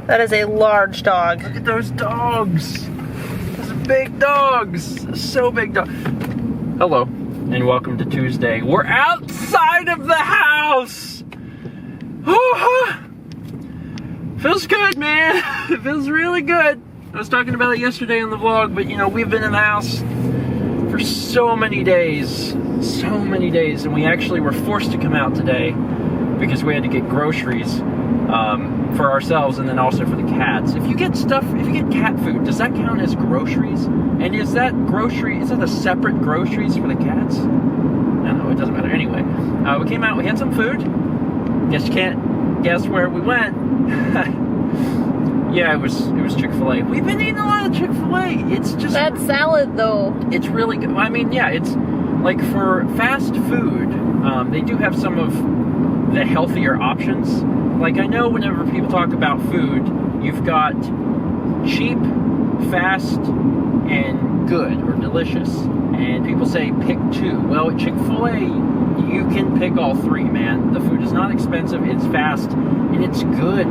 That is a large dog. Look at those dogs. Those are big dogs. So big dog. Hello, and welcome to Tuesday. We're outside of the house. Feels good, man. It feels really good. I was talking about it yesterday on the vlog, but you know, we've been in the house for so many days, and we actually were forced to come out today because we had to get groceries for ourselves and then also for the cats. If you get cat food, does that count as groceries? And is that a separate groceries for the cats? I don't know, it doesn't matter. Anyway, we came out, we had some food. Guess you can't guess where we went. Yeah, it was Chick-Fil-A. We've been eating a lot of Chick-Fil-A. It's just that salad though. It's really good. I mean, yeah, it's like for fast food, they do have some of the healthier options. Like I know whenever people talk about food, you've got cheap, fast, and good or delicious. And people say pick two. Well, at Chick-fil-A, you can pick all three, man. The food is not expensive, it's fast, and it's good.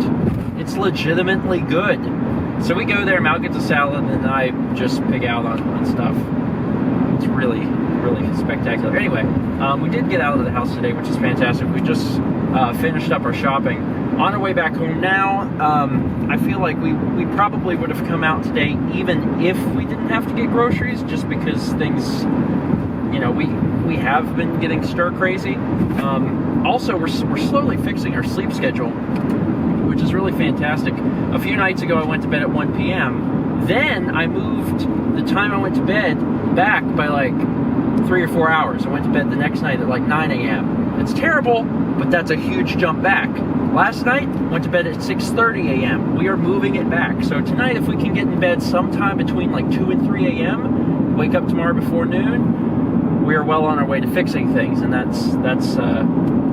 It's legitimately good. So we go there, Mal gets a salad, and I just pick out on stuff. It's really, really spectacular. Anyway, we did get out of the house today, which is fantastic. We just finished up our shopping. On our way back home now, I feel like we probably would have come out today even if we didn't have to get groceries, just because things, you know, we have been getting stir crazy. Also, we're slowly fixing our sleep schedule, which is really fantastic. A few nights ago, I went to bed at 1 p.m. Then I moved the time I went to bed back by like 3 or 4 hours. I went to bed the next night at like 9 a.m. It's terrible, but that's a huge jump back. Last night, went to bed at 6:30 a.m. We are moving it back. So tonight, if we can get in bed sometime between like 2 and 3 a.m., wake up tomorrow before noon, we are well on our way to fixing things, and that's a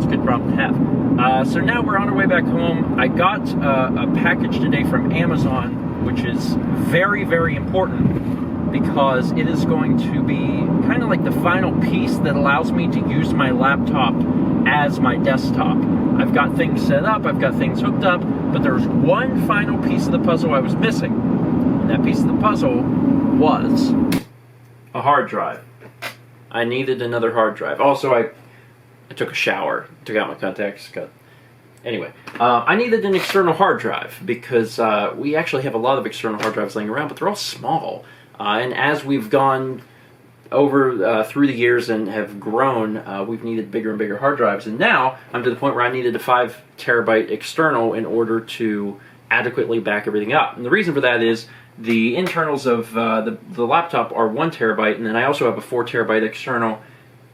good problem to have. So now we're on our way back home. I got a package today from Amazon, which is very, very important because it is going to be kind of like the final piece that allows me to use my laptop as my desktop. I've got things set up, I've got things hooked up, but there's one final piece of the puzzle I was missing. And that piece of the puzzle was a hard drive. I needed another hard drive. Also, I took a shower, took out my contacts. Anyway, I needed an external hard drive because we actually have a lot of external hard drives laying around, but they're all small. And as we've gone over through the years and have grown, we've needed bigger and bigger hard drives. And now I'm to the point where I needed a 5 terabyte external in order to adequately back everything up. And the reason for that is the internals of the laptop are 1 terabyte, and then I also have a 4 terabyte external.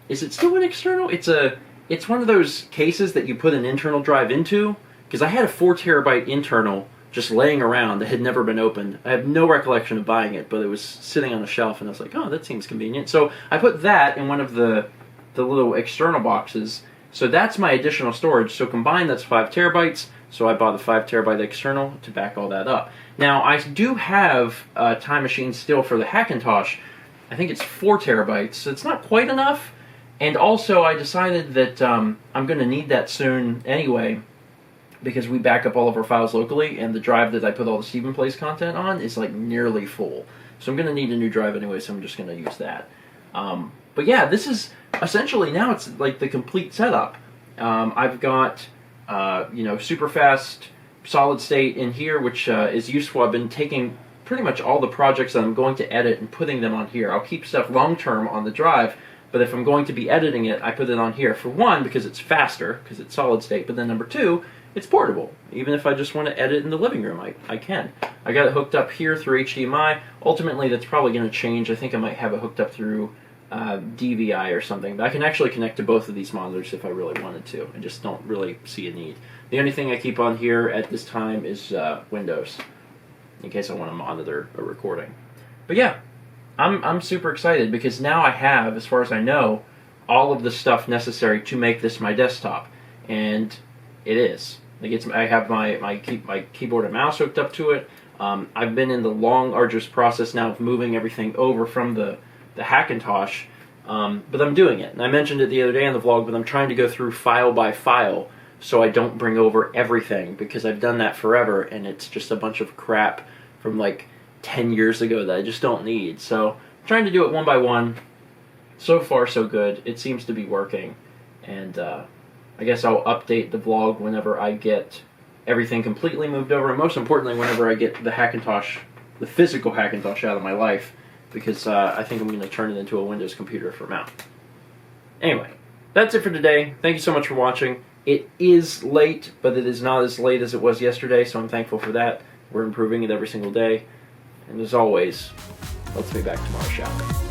Is it still an external? It's one of those cases that you put an internal drive into, because I had a 4 terabyte internal just laying around that had never been opened. I have no recollection of buying it, but it was sitting on a shelf, and I was like, oh, that seems convenient. So I put that in one of the little external boxes. So that's my additional storage. So combined, that's 5 terabytes. So I bought a 5 terabyte external to back all that up. Now, I do have a Time Machine still for the Hackintosh. I think it's 4 terabytes, so it's not quite enough. And also, I decided that I'm going to need that soon anyway, because we back up all of our files locally, and the drive that I put all the Stephen Plays content on is like nearly full. So I'm going to need a new drive anyway, so I'm just going to use that. But yeah, this is essentially, now it's like the complete setup. I've got, super fast solid state in here, which is useful. I've been taking pretty much all the projects that I'm going to edit and putting them on here. I'll keep stuff long-term on the drive, but if I'm going to be editing it, I put it on here. For one, because it's faster, because it's solid state, but then number two, it's portable. Even if I just want to edit in the living room, I can. I got it hooked up here through HDMI. Ultimately, that's probably going to change. I think I might have it hooked up through DVI or something. But I can actually connect to both of these monitors if I really wanted to. I just don't really see a need. The only thing I keep on here at this time is Windows, in case I want to monitor a recording. But yeah, I'm super excited because now I have, as far as I know, all of the stuff necessary to make this my desktop. And it is. I have my keyboard and mouse hooked up to it. I've been in the long, arduous process now of moving everything over from the Hackintosh, but I'm doing it. And I mentioned it the other day on the vlog, but I'm trying to go through file by file so I don't bring over everything, because I've done that forever and it's just a bunch of crap from like 10 years ago that I just don't need. So I'm trying to do it one by one. So far so good. It seems to be working, and I guess I'll update the vlog whenever I get everything completely moved over, and most importantly whenever I get the Hackintosh, the physical Hackintosh, out of my life, because I think I'm going to turn it into a Windows computer for now. Anyway, that's it for today. Thank you so much for watching. It is late, but it is not as late as it was yesterday, so I'm thankful for that. We're improving it every single day. And as always, let's be back tomorrow, shall we?